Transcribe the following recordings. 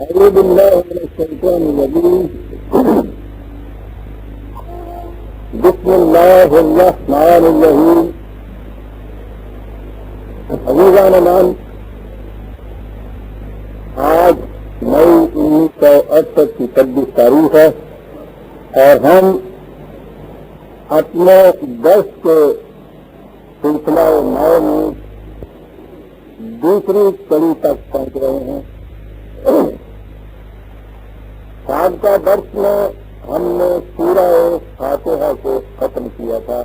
أعوذ بالله من الشيطان الرجيم. بسم الله الرحمن الرحيم. عزیزان مان، آج مئی 1968 کی 26 تاریخ ہے اور ہم اپنے درس کے سلسلہ نو میں دوسری کڑی تک پہنچ رہے ہیں. سابقہ درس میں ہم نے سورہ فاتحہ کو ختم کیا تھا.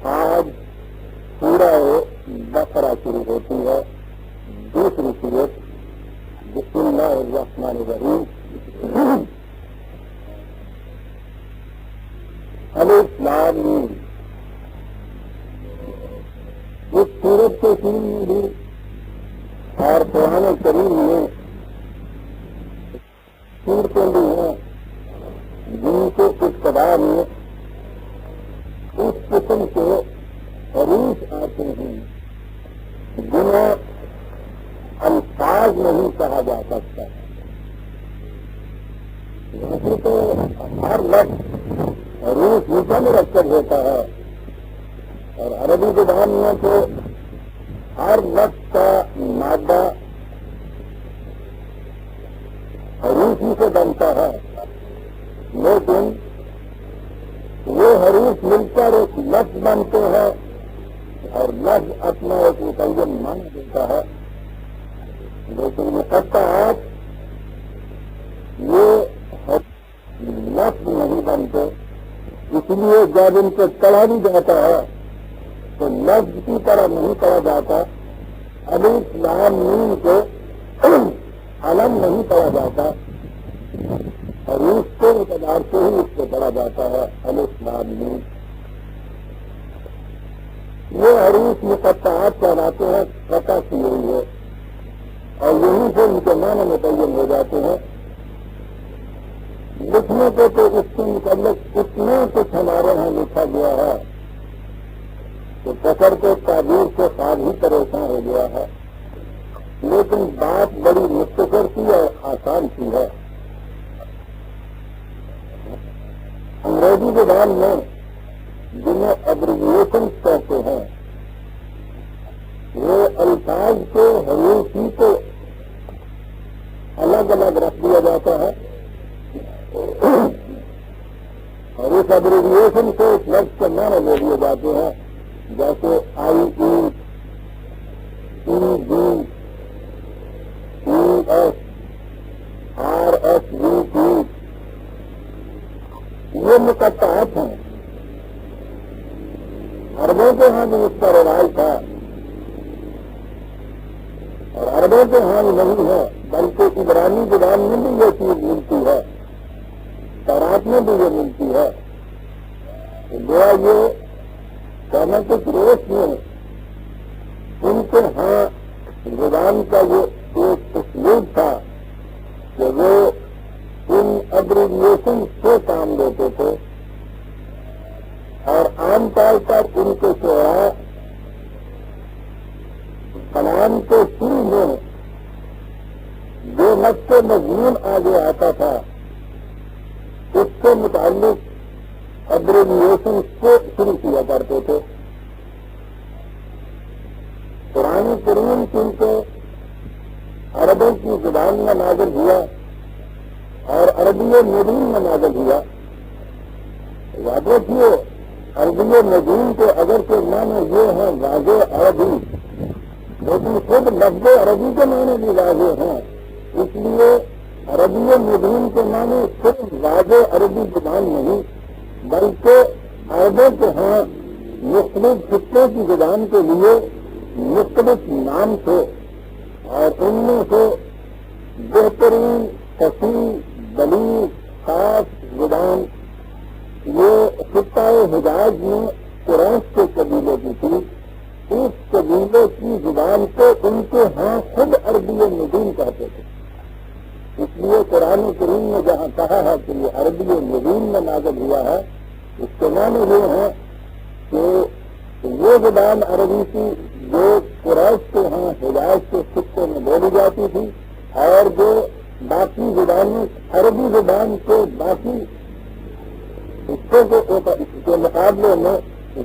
آج سورہ بقرہ شروع ہوتی ہے، دوسری سورت. بسم اللہ الرحمن الرحیم. الف لام میم. اس سورت کے شروع میں بھی اور قرآن کریم میں صورتیں بھی ہیں جن کے ابتدا میں اس قسم کے حروف آتے ہیں جنہیں الفاظ نہیں کہا جا سکتا. ویسے تو ہر لفظ حروف نیچے مرکب ہوتا ہے اور عربی زبان میں تو ہر لفظ کا مادہ حروف ہی سے بنتا ہے، لیکن وہ حروف مل کر ایک لفظ بنتے ہیں اور لفظ اپنا ایک متعین معنی دیتا ہے. لیکن مقطعات یہ لفظ نہیں بنتے، اس لیے جب ان کو پڑھا بھی جاتا ہے تو لفظ کی طرح نہیں پڑھا جاتا. الف لام میم کو علم نہیں پڑھا جاتا اور اس کے اعتبار سے ہی اس کو پڑھا جاتا ہے الف لام میم. یہ حروف مقطعات کہلاتے ہیں، قطع کی ہوئی ہے اور یہیں سے ان کے معنی متعین ہو جاتے ہیں. لکھنے کو تو اس کے متعلق اتنا کچھ ہمارے یہاں لکھا گیا ہے کہ پکڑ کے تعبیر سے خواب ہی پریشان ہو گیا ہے. لیکن بات بڑی مختصر سی اور آسان سی ہے. انگریزی زبان میں جنہیں ایبریویشن کہتے ہیں، وہ الفاظ کے حروف ہی کو الگ الگ رکھ دیا جاتا ہے اور اس ایبریویشن سے اس لفظ کے معنی لے لیے جاتے ہیں، جیسے I E G E S R S V T. یہ مقطعات ہیں. عربوں کے ہاں بھی اس کا رواج تھا اور عربوں کے ہاں نہیں ہے، بلکہ عبرانی زبان میں بھی یہ چیز ملتی ہے، تورات میں بھی یہ ملتی ہے. گویا یہ کہنا کچھ روش میں ان کے ہاں زبان کا یہ ایک اسلوب تھا کہ وہ ان ایبریویشن سے کام لیتے تھے اور عام طور پر ان کے شعراء کلام کے شروع میں جو نقص مضمون آگے آتا تھا اس کے متعلق ایبریویشن سے شروع کیا کرتے تھے. قرآن کریم کیونکہ عربوں کی زبان میں نازل ہوا اور عربی نظیم میں نازل ہوا. یاد رکھیے عربی نظیم کے اگر کے معنی یہ ہیں واضح عربی، لیکن خود لفظ عربی کے معنی بھی واضح ہیں. اس لیے عربی نظیم کے معنی صرف واضح عربی زبان نہیں بلکہ عربوں کے ہاں مختلف خطوں کی زبان کے لیے مختلف نام تھے اور ان میں سے بہترین فصیح بلیغ خاص زبان یہ خطہ حجاز میں قریش کے قبیلے کی تھی. اس قبیلے کی زبان کو ان کے ہاں خود عربی نظیم کہتے تھے. اس لیے قرآن کریم نے جہاں کہا ہے کہ یہ عربی نظیم میں نازل ہوا ہے، اس کے معنی یہ ہے کہ وہ زبان عربی کی جو قریش کے ہاں حجاز کے خطے میں بولی جاتی تھی اور جو باقی زبانیں عربی زبان کے باقی حصوں کے مقابلے میں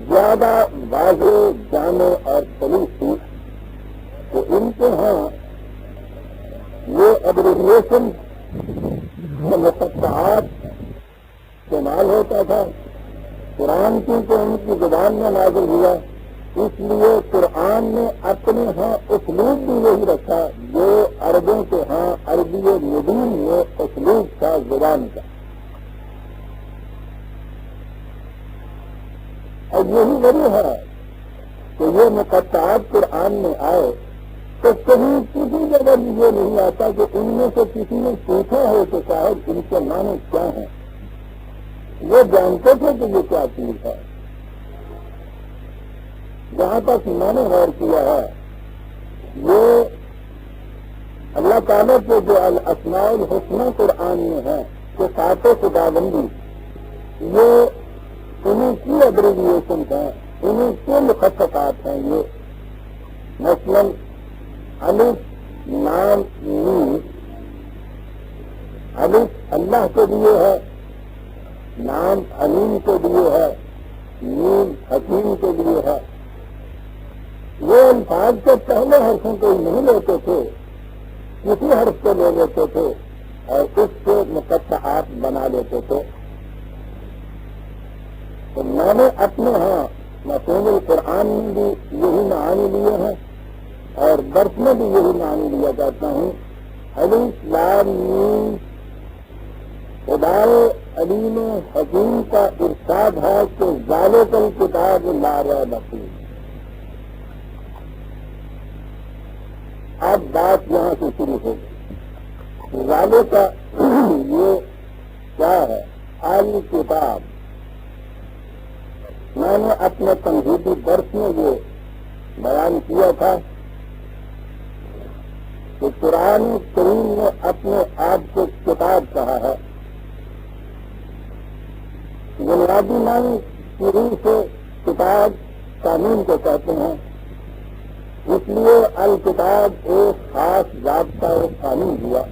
زیادہ واضح جامع اور سلیس تھی، تو ان کے ہاں یہ ایبریویشن مقطعات استعمال ہوتا تھا۔ قرآن کیونکہ ان کی زبان میں نازل ہوا، اس لیے قرآن نے اپنے ہاں اسلوب بھی یہی رکھا جو عربوں کے ہاں عربی مبین میں اسلوب تھا زبان کا۔ اور یہی وجہ ہے کہ یہ مقطعات قرآن میں آئے تو کہیں کسی جگہ بھی یہ نہیں آتا کہ ان میں سے کسی نے پوچھا ہو کہ صاحب ان کے معنی کیا ہیں۔ وہ جانتے تھے کہ یہ کیا چیز ہے۔ جہاں تک میں نے غور کیا ہے، یہ اللہ تعالیٰ کے جو الاسماء الحسنی قرآن میں ہے کہ صفات خداوندی، یہ انہیں کی ایبریویشن ہیں، انہیں کے مخففات ہیں۔ یہ مثلاً الف لام میم، الف اللہ کے لیے ہے، لام علیم کے لیے ہے، میم حکیم کے لیے ہے۔ وہ الفاظ کے پہلے حرفوں کو نہیں لیتے تھے، کسی حرف کو لے لیتے تھے اور اس سے مقطعات بنا لیتے تھے۔ تو میں نے اپنے ہاں مفہوم القرآن میں بھی یہی معانی لیے ہیں اور درس میں بھی یہی معانی لیا کرتا ہوں۔ الف لام میم خدائے علیم حکیم کا ارشاد ہے کہ ذالک الکتاب لا ریب فیہ۔ اب بات یہاں سے شروع ہوگی۔ ذالک کا یہ کیا ہے؟ الکتاب۔ میں نے اپنے تمہیدی درس میں یہ بیان کیا تھا کہ قرآن کریم نے اپنے آپ کو کتاب کہا ہے۔ بنیادی معنی شروع سے کتاب قانون کو کہتے ہیں، اس لیے الکتاب ایک خاص ضابطہ اور قانون ہوا۔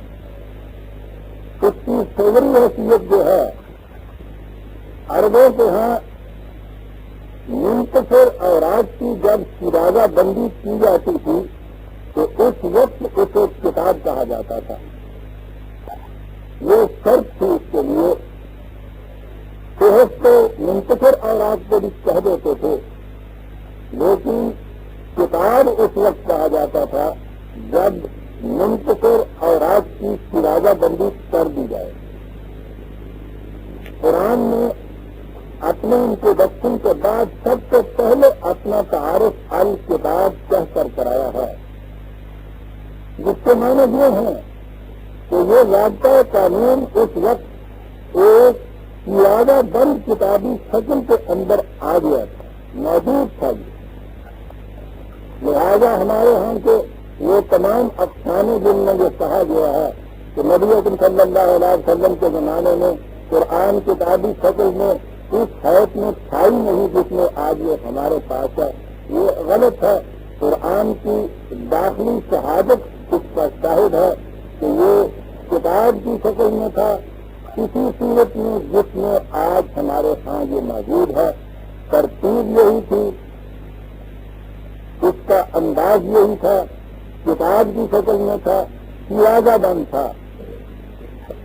اس کی فوری حیثیت جو ہے، عربوں کے ہاں منتصر اوراق کی جب شرازہ بندی کی جاتی تھی تو اس وقت اسے کتاب کہا جاتا تھا۔ یہ شرط تھی اس کے لیے۔ صحت کو منتصر اوراق کو بھی کہہ دیتے تھے، لیکن کتاب اس وقت کہا جاتا تھا جب منتصر اوراق کی شرازہ بندی کر دی جائے۔ قرآن نے اپنے انٹروڈکشن کے بعد سب سے پہلے اپنا تعارف الکتاب کہہ کر کرایا ہے، جس کے معنی یہ ہیں کہ یہ ضابطہ قانون اس وقت ایک شرازہ بند کتابی شکل کے اندر آ گیا تھا، موجود تھا۔ لہذا ہمارے ہاں کے یہ تمام افسانے جن میں یہ کہا گیا ہے کہ نبی اکرم صلی اللہ علیہ وسلم کے زمانے میں قرآن کتابی شکل میں اس حیث میں چھائی نہیں جس میں آج یہ ہمارے پاس ہے، یہ غلط ہے۔ قرآن کی داخلی شہادت اس کا شاہد ہے کہ یہ کتاب کی شکل میں تھا، اسی صورت میں جس میں آج ہمارے ہاں یہ موجود ہے۔ ترتیب یہی تھی، اس کا انداز یہی تھا، کتاب کی شکل میں تھا، شرازہ بند تھا،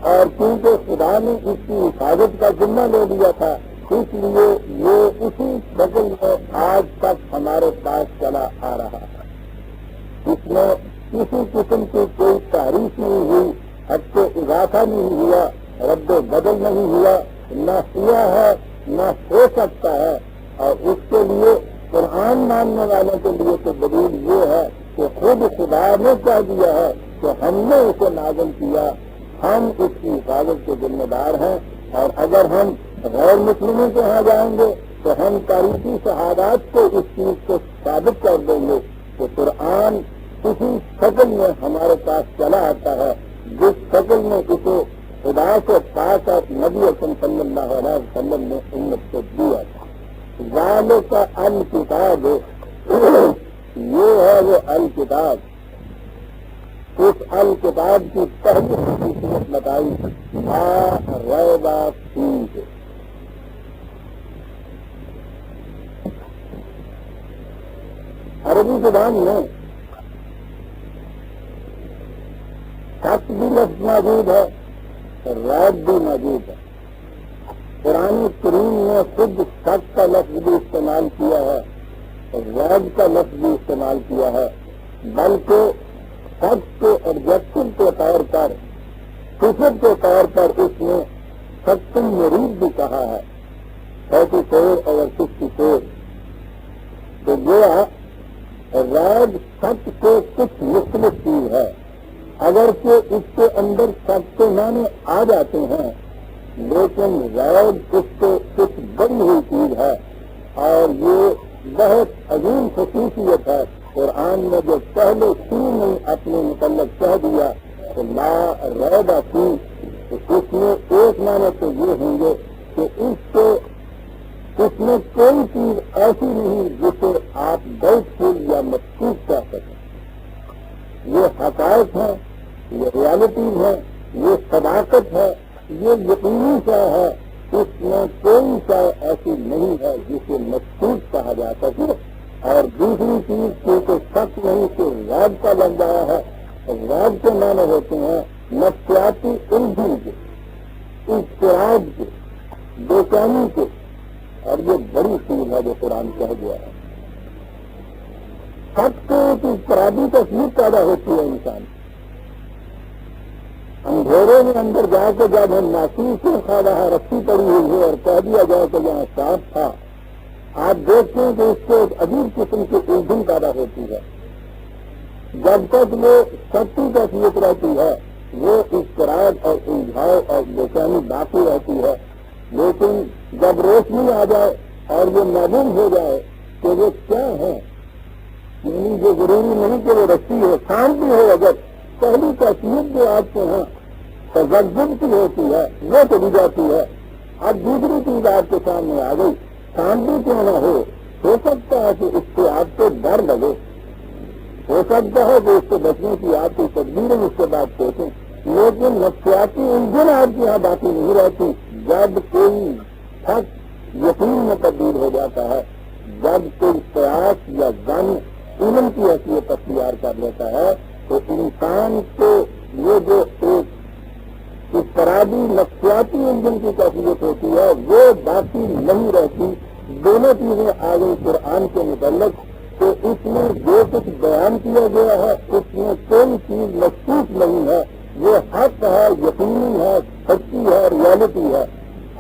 اور کیونکہ خدا نے اس کی حفاظت کا ذمہ لے لیا تھا اس لیے یہ اسی شکل میں آج تک ہمارے پاس چلا آ رہا ہے۔ اس میں کسی قسم کی کوئی تحریف نہیں ہوئی، حد سے اضافہ نہیں ہوا، رد و بدل نہیں ہوا، نہ ہوا ہے نہ ہو سکتا ہے۔ اور اس کے لیے قرآن ماننے والوں کے لیے تو دلیل یہ ہے کہ خود خدا نے کہہ دیا ہے کہ ہم نے اسے نازل کیا، ہم اس کی حفاظت کے ذمہ دار ہیں۔ اور اگر ہم غیر مسلموں کے یہاں جائیں گے تو ہم تاریخی شہادات کو اس چیز کو ثابت کر دیں گے کہ قرآن اسی شکل میں ہمارے پاس چلا آتا ہے جس شکل میں اسے خدا سے پاک نبی اکرم صلی اللہ علیہ وسلم نے امت کو دیا تھا۔ ذالک الکتاب، یہ ہے وہ الکتاب۔ اس الکتاب کی پہلی خصوصیت بتائی لا ریب فیہ. عربی زبان میں شک بھی لفظ موجود ہے، ریب بھی موجود ہے. قرآن کریم نے خود شک کا لفظ بھی استعمال کیا ہے اور ریب کا لفظ بھی استعمال کیا ہے، بلکہ شک کے آبجیکٹو کے طور پر، صفت کے طور پر اس نے شک مرید بھی کہا ہے 34 اور 64. تو یہ ریب شک سے کچھ مختلف چیز ہے، اگرچہ اس کے اندر شک کے معنی آ جاتے ہیں، لیکن ریب اس سے کچھ بڑی ہوئی چیز ہے اور یہ بہت عظیم خصوصیت ہے. قرآن نے جو پہلے شروع میں اپنے متعلق کہہ دیا کہ لا ریب فیہ، تو اس میں ایک معنی تو یہ ہوں گے کہ اس میں کوئی چیز ایسی نہیں جسے آپ ڈاؤٹ فل یا مشکوک کہہ سکیں. یہ حقائق ہیں، یہ ریالٹیز ہیں، یہ صداقت ہے، یہ یقینی شے ہے. اس میں کوئی شے ایسی نہیں ہے جسے مشکوک کہا جا سکے. اور دوسری چیز کیونکہ شک نہیں کہ ریب کا لفظ آیا ہے، ریب کے معنی ہوتے ہیں نفسیاتی الجھن کے، اضطراب کے، بے چینی کے، اور یہ بڑی چیز ہے جو قرآن کہہ گیا ہے. شک سے ایک اضطرابی تصویر پیدا ہوتی ہے انسان. اندھیرے میں اندر جا کے جب ہم محسوس سے کھا رہا رسی پڑی ہوئی ہے اور کہہ دیا جائے کہ یہاں سانپ تھا، آپ دیکھتے ہیں کہ اس سے ایک عجیب قسم کی الجھن پیدا ہوتی ہے. جب تک وہ سچی تصویر رہتی ہے وہ اضطراب اور الجھاؤ اور بے چینی باقی رہتی ہے. لیکن جب روشنی آ جائے اور یہ معلوم ہو جائے کہ وہ کیا ہے، یعنی جو ضروری نہیں کہ وہ رسی ہو، سانپ بھی ہو، اگر پہلی تصویر جو آپ کو ہے تجزب کی ہوتی ہے وہ چلی جاتی ہے. اب دوسری چیز آپ کے سامنے آ گئی، سانپ بھی کیوں نہ ہو سکتا ہے کہ اس سے آپ کو ڈر لگے، ہو سکتا ہے کہ اس سے بچنے کی آپ کی تدبیریں اس کے بعد سوچیں، لیکن نفسیاتی الجھن آپ کے یہاں باقی نہیں رہتی. جب کوئی شک یقین میں تبدیل ہو جاتا ہے، جب کوئی قیاس یا ظن علم کی حیثیت اختیار کر لیتا ہے، تو انسان کو یہ جو ایک اضطرابی نفسیاتی الجھن کی کیفیت ہوتی ہے وہ باقی نہیں رہتی. دونوں چیزیں آ گئی قرآن کے متعلق کہ اس میں جو کچھ بیان کیا گیا ہے اس میں کوئی چیز مخصوص نہیں ہے، وہ حق ہے، یقینی ہے، سچی ہے، ریالٹی ہے.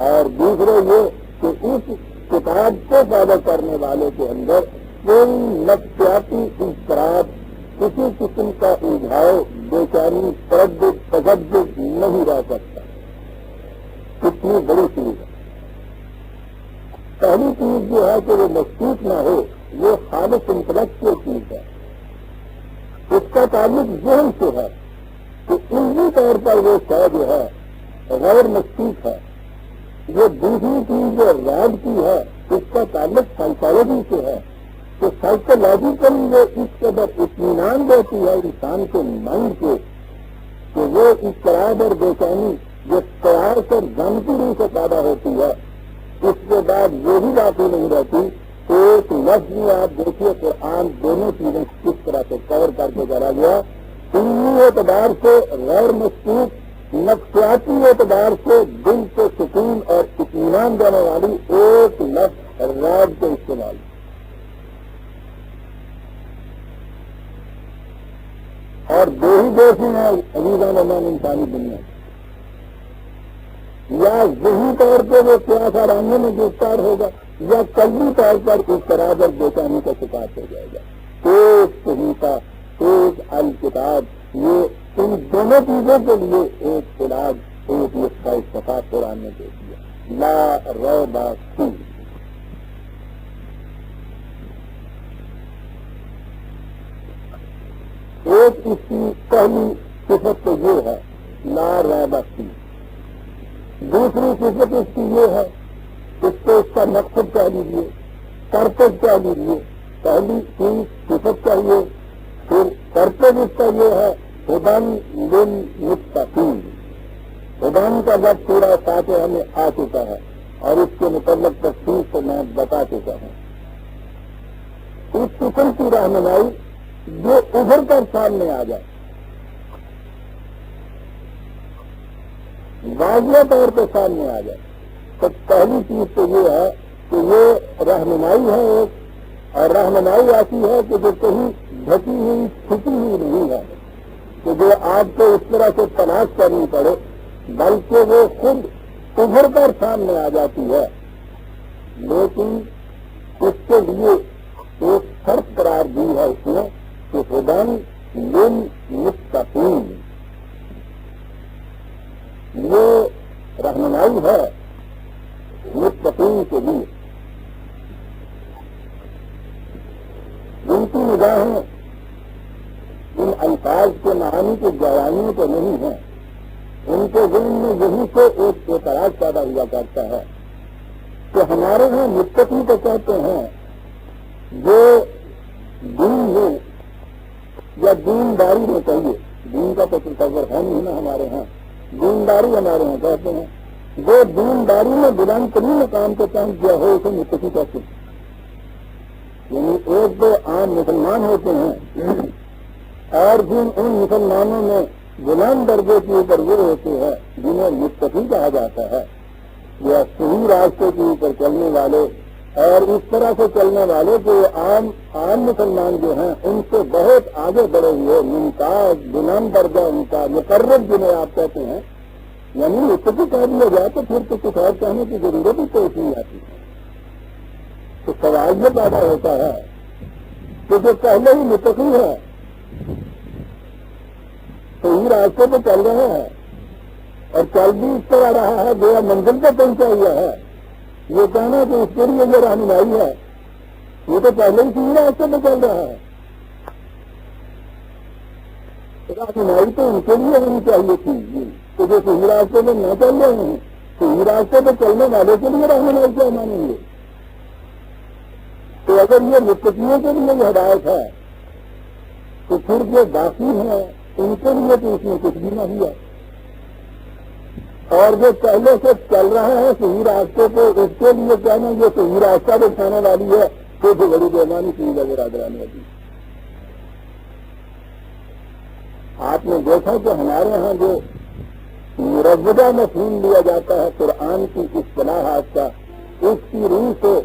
اور دوسرے یہ کہ اس کتاب کو پیدا کرنے والے کے اندر کوئی نفسیاتی اضطراب، کسی قسم کا الجھاؤ، بے چینی، تردد، تجزب نہیں رہ سکتا. کتنی بڑی چیز ہے. پہلی چیز جو ہے کہ وہ مخصوص نہ ہو، وہ خالص انٹلیکچوئل چیز ہے، اس کا تعلق ذہن سے ہے کہ علمی طور پر وہ شے جو ہے غیر مخصوص ہے. یہ دوسری چیز جو ریب کی ہے اس کا تعلق سائیکالوجی سے ہے کہ سائیکولوجیکل وہ اس قدر اطمینان دیتی ہے انسان کے مائنڈ کو کہ وہ اضطراب اور بے چینی جو قیاس اور ظن کی روح سے پیدا ہوتی ہے اس کے بعد وہ بھی باقی نہیں رہتی. ایک لفظ میں آپ دیکھیے قرآن دونوں چیزیں کس طرح سے کور کر کے چلا گیا. علمی اعتبار سے غیر مشکوک، نفسیاتی اعتبار سے دل کو سکون اور اطمینان دینے والی ایک لفظ ریب کے استعمال. اور دو ہی دیکھیں ہیں عزیزان امان انسانی دنیا، یا ذہنی طور پہ وہ قیاس آرانے میں گرفتار ہوگا یا قلبی طور پر اضطراب اور بے چینی کا شکار ہو جائے گا. ایک صحیفہ، ایک الکتاب، یہ ان دونوں چیزوں کے لیے ایک علاج، ایک نسخہ اتفاق قرآن نے دے دیا، لا ریب فیہ. ایک اس کی پہلی صفت تو یہ ہے لا ریب فیہ. دوسری صفت اس کی یہ ہے اس کو اس کا مقصد کہہ لیجیے، پرپز کہہ لیجیے. پہلی چیز صفت چاہیے، پھر پرپز اس کا یہ ہے ہدن للمتقین، ہدن کا جب پورا ساتھ ہمیں آ چکا ہے اور اس کے متعلق تفصیل سے میں بتا چکا ہوں. اس قسم کی رہنمائی جو ابھر کر سامنے آ جائے، واضح طور پہ سامنے آ جائے، تو پہلی چیز تو یہ ہے کہ یہ رہنمائی ہے ایک، اور رہنمائی ایسی ہے کہ جو کہیں ڈھکی ہوئی چھپی ہوئی نہیں ہے کہ جو آپ کو اس طرح سے تلاش کرنی پڑے، بلکہ وہ خود ابھر کر سامنے آ جاتی ہے. لیکن اس کے لیے ایک شرط قرار دی ہے اس نے کہ ہدن للمتقین، یہ رہنمائی ہے متقین کے لیے. ان کی نگاہیں ان الفاظ کے معانی کی گہرائیوں تو نہیں ہیں، ان کے ذہن میں یہی سے ایک اعتراض پیدا ہوا کرتا ہے کہ ہمارے ہاں متقی کو کہتے ہیں جو دین ہو یا دینداری میں چاہیے، دین کا تو تصور ہے نہیں نا ہمارے ہاں، دینداری ہمارے یہاں کہتے ہیں، جو دینداری میں بلند ترین مقام کو پہنچ گیا ہو اسے متقی کہتے ہیں. یعنی ایک دو عام مسلمان ہوتے ہیں اور جن ان مسلمانوں میں بلند درجے کے اوپر وہ ہوتے ہیں جنہیں متقی کہا جاتا ہے، یا صحیح راستے کے اوپر چلنے والے اور اس طرح سے چلنے والے جو عام مسلمان جو ہیں ان سے بہت آگے بڑھے ہوئے ممتاز بلند درجہ ان کا مقرب جنہیں آپ کہتے ہیں. یعنی متقی کہہ دیا جائے تو پھر تو کچھ اور کہنے کی ضرورت ہی تو نہیں آتی ہے. تو سوال یہ پیدا ہوتا ہے کہ جو پہلے ہی متقی ہے صحیح راستے پہ چل رہے ہیں اور چل بھی اس طرح رہا ہے جو منزل پہ پہنچا ہوا ہے، یہ کہنا کہ اس کے لیے یہ رہنمائی ہے، یہ تو پہلے ہی صحیح راستے پہ چل رہا ہے. رہنمائی تو ان کے لیے ہونی چاہیے تھی کہ جو صحیح راستے پہ نہ چل رہے ہیں، صحیح راستے پہ چلنے والے کے لیے رہنمائی کیا مانیں گے؟ تو اگر یہ متقیوں کے لیے یہ ہدایت ہے تو پھر جو باقی ہیں ان کے لیے تو اس میں کچھ بھی نہیں ہے، اور جو پہلے سے چل رہا ہے صحیح راستے پہ اس کے لیے کہنا یہ صحیح راستہ دکھانے والی ہے تو جو بڑی بےمانی چیز ہے برادران والی. آپ نے دیکھا کہ ہمارے یہاں جو مرغدہ مفہوم لیا جاتا ہے قرآن کی اصطلاحات کا، اس کی روح سے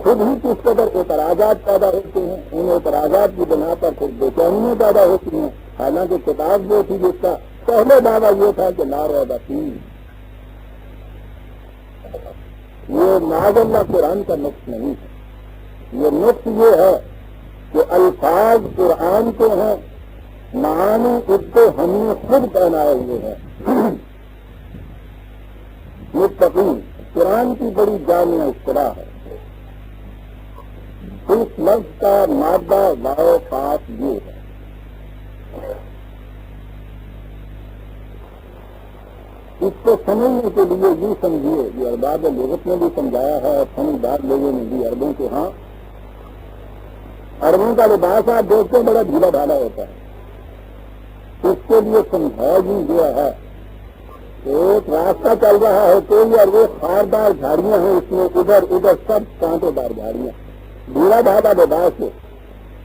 خود ہی کس قدر اعتراضات پیدا ہوتے ہیں، ان اعتراضات کی بنا پر خود بے چینیاں پیدا ہوتی ہیں. حالانکہ کتاب جو تھی جس کا پہلے دعویٰ یہ تھا کہ لا ریب فیہ، یہ معاذ اللہ قرآن کا نقص نہیں ہے. یہ نقص یہ ہے کہ الفاظ قرآن کے ہیں، معانی اس کو ہم نے خود پہنائے ہوئے ہیں. متقین قرآن کی بڑی جامع اصطلاح ہے. اس لفظ کا مادہ واو خاص یہ ہے. اس کو سمجھنے کے لیے یہ سمجھیے، یہ ارباب لغت نے بھی سمجھایا ہے اور سمجھدار لوگوں نے بھی عربوں کے ہاں. عربوں کا لباس آپ دیکھتے بڑا ڈھیلا ڈھالا ہوتا ہے، اس کے لیے سمجھایا بھی گیا ہے. ایک راستہ چل رہا ہے کوئی اور وہ خاردار جھاڑیاں ہیں، اس میں ادھر ادھر سب کانٹے دار جھاڑیاں، ڈھیلا ڈھالا لباس ہے.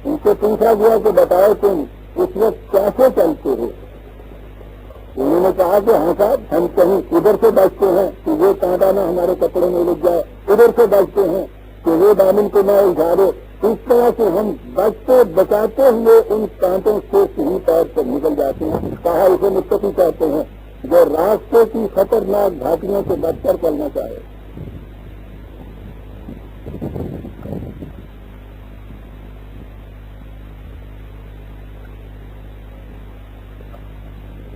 ان سے پوچھا گیا کہ بتاؤ تم اس وقت کیسے چلتے ہو؟ انہوں نے کہا کہ ہاں صاحب ہم کہیں ادھر سے بچتے ہیں کہ وہ کانٹا نہ ہمارے کپڑے میں لگ جائے، ادھر سے بچتے ہیں کہ وہ دامن کو نہ اجھارے. اس طرح سے ہم بچتے بچاتے ہوئے ان کانٹوں سے صحیح طور پر نکل جاتے ہیں. کہا اسے متقی کہتے ہیں جو راستے کی خطرناک گھاٹیوں سے بچ کر چلنا چاہے.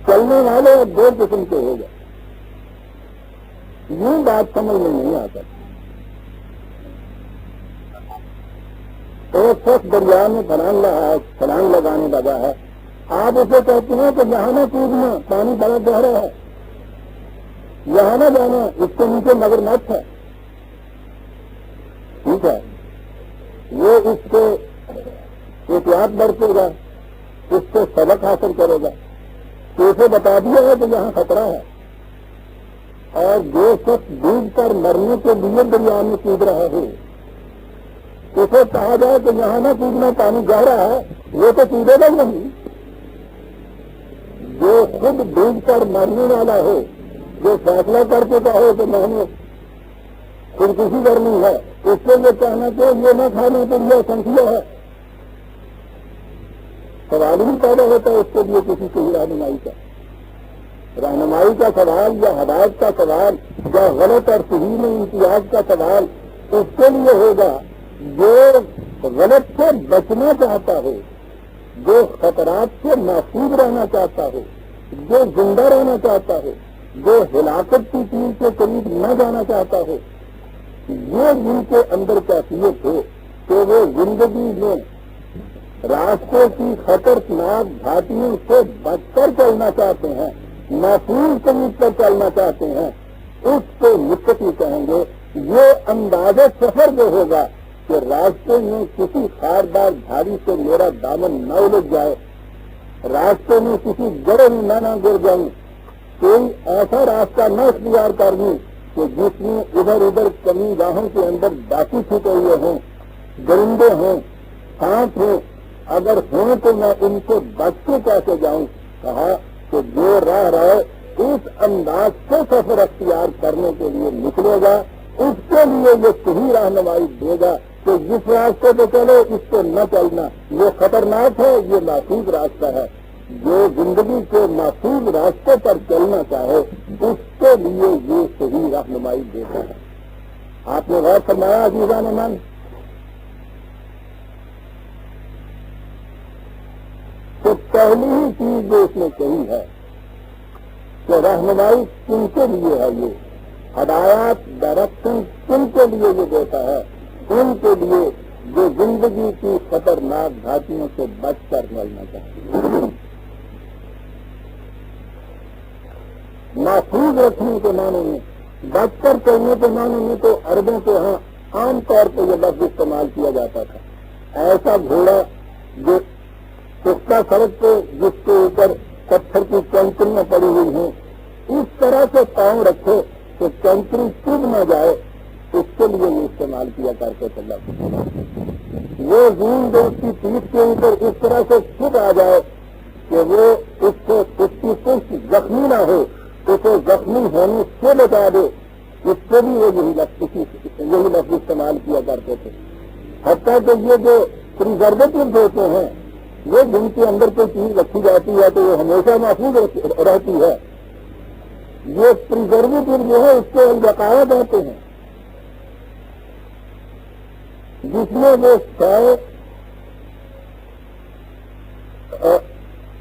چلنے والے دو قسم کے ہو گئے، یوں بات سمجھ میں نہیں آتا. ایک شخص دریا میں چھلانگ لگانے لگا ہے، آپ اسے کہتے ہیں کہ یہاں نہ کودنا، پانی بڑا گہرا ہے، یہاں نہ جانا، اس کے نیچے مگر مت ہے. ٹھیک ہے، وہ اس کو احتیاط برتے گا، اس سے سبق حاصل کرے گا. تو اسے بتا دیا ہے کہ یہاں خطرہ ہے، اور جو شخص ڈوب کر مرنے کے لیے دریا میں کود رہا ہے اسے کہا جائے کہ یہاں نہ کودنا، پانی گہرا ہے، وہ تو کودے گا نہیں. جو خود ڈوب کر مرنے والا ہو، جو فیصلہ کر کے کہو کہ میں نے خودکشی کرنی ہے، اس سے یہ کہنا کہ یہ نہ کھانے کے لیے سنکھیا ہے، سوال ہی پیدا ہوتا ہے اس کے لیے کسی صحیح رہنمائی کا سوال یا ہدایت کا سوال یا غلط اور صحیح میں امتیاز کا سوال اس کے لیے ہوگا جو غلط سے بچنا چاہتا ہو، جو خطرات سے محفوظ رہنا چاہتا ہو، جو زندہ رہنا چاہتا ہو، جو ہلاکت کی چیز کے قریب نہ جانا چاہتا ہو. یہ جن کے اندر کیفیت ہو کہ وہ زندگی میں راستوں کی خطرناک گھاٹیوں سے بچ کر چلنا چاہتے ہیں، محفوظ طریق پر چلنا چاہتے ہیں، اس کو متقی کہیں گے. یہ انداز سفر جو ہوگا کہ راستے میں کسی خاردار جھاڑی سے میرا دامن نہ الجھ جائے، راستے میں کسی گڑھے میں نہ گر جاؤں، کوئی ایسا راستہ نہ اختیار کر لوں کہ جس میں ادھر ادھر کمی راہوں کے اندر ڈاکو چھپے ہوئے ہوں، درندے ہوں، سانپ ہوں، اگر ہوں تو میں ان سے بچ کے کیسے جاؤں. کہا کہ جو راہ رہے اس انداز سے سفر اختیار کرنے کے لیے نکلے گا، اس کے لیے یہ صحیح رہنمائی دے گا کہ جس راستے پہ چلو اس پہ نہ چلنا، یہ خطرناک ہے، یہ محفوظ راستہ ہے. جو زندگی کے محفوظ راستے پر چلنا چاہے اس کے لیے یہ صحیح رہنمائی دیتا ہے. آپ نے غور فرمایا عزیزان من، تو پہلی ہی چیز جو اس نے کہی ہے کہ رہنمائی کن کے لیے ہے، یہ ہدایات ڈائریکشن کن کے لیے یہ دیتا ہے، ان کے لیے جو زندگی کی خطرناک گھاٹیوں سے بچ کر چلنا چاہتے ہیں. محفوظ رکھنے کے معنی میں، بچ کر چلنے کے معنی میں تو عربوں کے ہاں عام طور پہ یہ لفظ استعمال کیا جاتا تھا. ایسا گھوڑا جو پختہ سڑک پہ جس کے اوپر پتھر کی کنکریاں پڑی ہوئی ہیں اس طرح سے پاؤں رکھے کہ کنکری چبھ نہ جائے، اس کے لیے یہ استعمال کیا کرتے تھے. وہ زون جو اس کی پیٹھ کے اوپر اس طرح سے چبھ آ جائے کہ وہ اس کی کچھ زخمی نہ ہو، اسے زخمی ہونے سے بچا دے، اس سے بھی وہ یہی لفظ استعمال کیا کرتے تھے. حتیٰ کہ یہ جو پریزرویٹیوز ہوتے ہیں، وہ جن کے اندر کوئی چیز رکھی جاتی ہے تو وہ ہمیشہ محفوظ رہتی ہے، یہ پریزرویٹیو جو ہے اس کے البقایت ہوتے ہیں جس میں وہ شے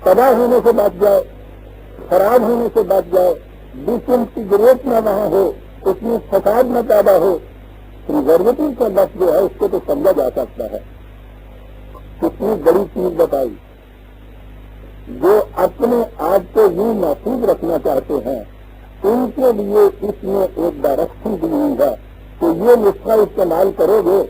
تباہ ہونے سے بچ جائے، خراب ہونے سے بچ جائے، ڈس انٹیگریٹ نہ وہاں ہو، اس میں فساد نہ پیدا ہو. پریزرویٹیو کا لفظ جو ہے اس کو تو سمجھا جا سکتا ہے. کتنی بڑی چیز بتائی. جو اپنے آپ کو یوں محفوظ رکھنا چاہتے ہیں ان کے لیے اس میں ایک ڈائریکشن دی ہوئی ہے کہ یہ نسخہ استعمال کرو گے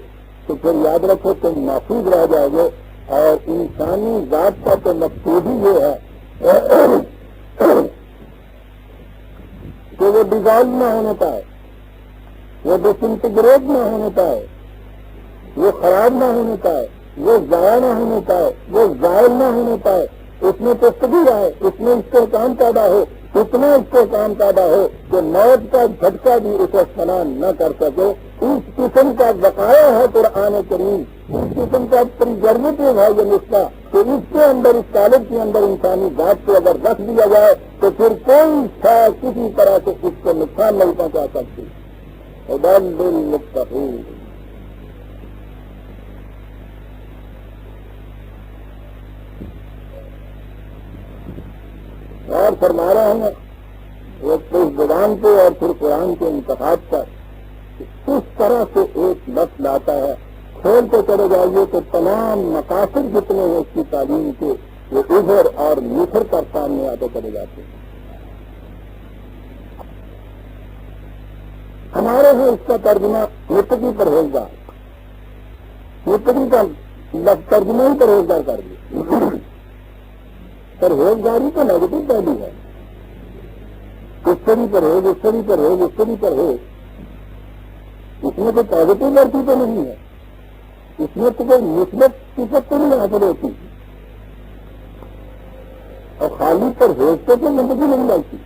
تو پھر یاد رکھو تم محفوظ رہ جاؤ گے. اور انسانی ذات کا تو مقصود ہی یہ ہے کہ وہ ڈیزالو نہ ہونے پائے، وہ ڈس انٹیگریٹ نہ ہونے پائے، وہ خراب نہ ہونے پائے، وہ ضائع نہ ہونے پائے، وہ زائل نہ ہونے پائے. اس میں تصویر آئے، اس میں استحکام پیدا ہو، اتنا استحکام پیدا ہو کہ موت کا جھٹکا بھی اسے فنا نہ کر سکے. اس قسم کا بقایا ہے قرآن کریم، اس قسم کا پریزرویٹیو ہے یہ نسخہ کہ اس کے اندر، اس طالب کے اندر انسانی ذات کو اگر رکھ دیا جائے تو پھر کوئی شاید کسی طرح سے اس کو نقصان نہیں پہنچا سکتی. للمتقین. اور فرما رہے ہیں وہ اس زبان پہ اور پھر قرآن کے انتخاب پر اس طرح سے ایک لفظ لاتا ہے، کھولتے چلے جائیے تو تمام مقاصد جتنے ہیں اس کی تعلیم کے وہ ابھر اور نکھر کر سامنے آتے چلے جاتے ہیں. ہمارے ہیں اس کا ترجمہ متقی پرہیزگار، متقی کا ترجمہ ہی پرہیزگار کر دیا. پرہیزگاری تو نیگیٹو پہلو ہے، اس طرح پرہیز، اس طرح پرہیز، اس طرح پرہیز، اس میں تو پازیٹو لڑکی تو نہیں ہے، اس میں تو کوئی مثبت صفت تو نہیں حاصل ہوتی، اور خالی پرہیز سے تو زندگی نہیں لگتی۔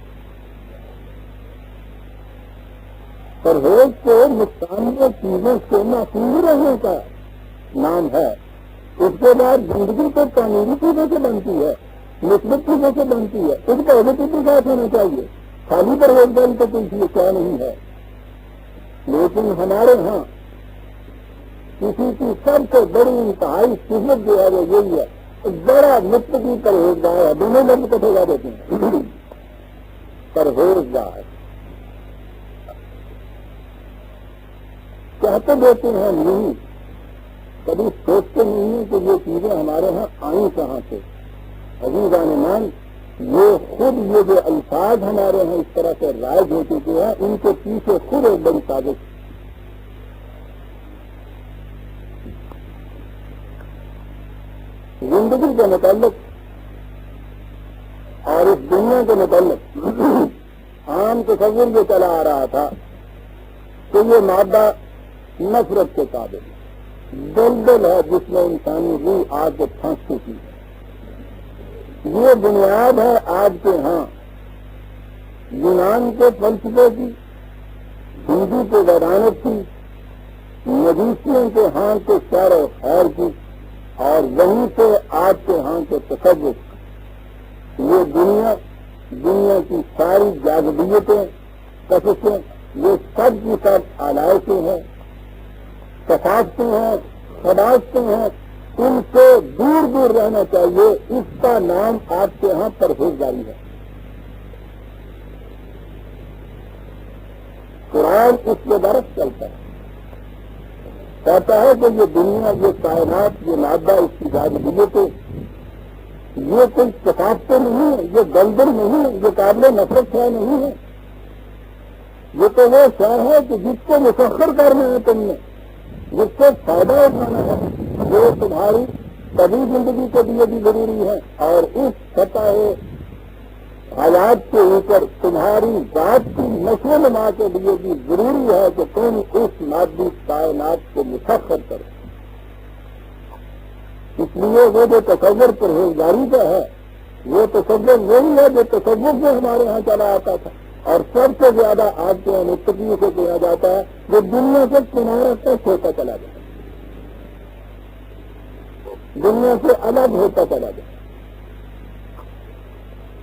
پرہیز کو نقصانیہ چیزوں سے محفوظ رہنے کا نام ہے۔ اس کے بعد زندگی کو تعمیری چیزوں سے بنتی ہے، مثبت چیزوں سے بنتی ہے، اس پازیٹو کے ساتھ ہونا چاہیے۔ خالی پرہیزگاری تو کوئی چیز کیا نہیں ہے، لیکن ہمارے ہاں کسی کی سب سے بڑی انتہائی صفت جو ہے وہ یہی ہے، بڑا متقی پرہیزگار ہے، دونوں لفظ کٹھے جا دیتے ہیں پرہیزگار کہتے دیتے ہیں نہیں، کبھی سوچتے نہیں ہیں کہ یہ چیزیں ہمارے ہاں آئیں کہاں سے۔ عزیزان مان، یہ خود یہ جو الفاظ ہمارے ہاں اس طرح سے رائج ہو چکے ہیں، ان کے پیچھے خود ایک بڑی سازش۔ زندگی کے متعلق اور اس دنیا کے متعلق عام تصور یہ چلا آ رہا تھا کہ یہ مادہ نفرت کے قابل دلدل ہے جس میں انسانی روح آج کے پھنس چکی ہے۔ یہ بنیاد ہے آج کے ہاں یونان کے فلسفے کی، ہندو کے ویدانت کی، مجوسیوں کے ہاں کے شعر و خیر کی، اور وہیں سے آج کے ہاں کے تصور کی۔ یہ دنیا کی ساری جاذبیتیں، کششیں، یہ سب کی سب آلائشیں ہیں، ثقافتیں ہیں، خباستیں ہیں، ان سے دور دور رہنا چاہیے۔ اس کا نام آپ کے ہاں پرہیزگاری ہے۔ قرآن اس کے برعکس چلتا ہے، کہتا ہے کہ یہ دنیا، یہ کائنات، یہ مادہ، اس کی جاذبیتیں، یہ کوئی ثقافتیں نہیں ہے، یہ دلدل نہیں ہے، یہ قابل نفرت شے نہیں ہے، یہ تو وہ شے ہے کہ جس کو مسخر کرنا ہے تم نے، جس سے فائدہ اٹھانا ہے، جو تمہاری طبی زندگی کے لیے بھی ضروری ہے، اور اس سطح حیات کے اوپر تمہاری ذات کی نشو و نما کے لیے بھی ضروری ہے کہ تم اس مادی کائنات کو مسخر کرو۔ اس لیے وہ جو تصور پرہیزگاری کا ہے، وہ تصور وہی ہے جو تصور سے ہمارے ہاں چلا آتا تھا، اور سب سے زیادہ آج کے متقیوں سے کہا جاتا ہے جو دنیا سے کنارہ تک ہوتا چلا جائے، دنیا سے الگ ہوتا چلا جائے،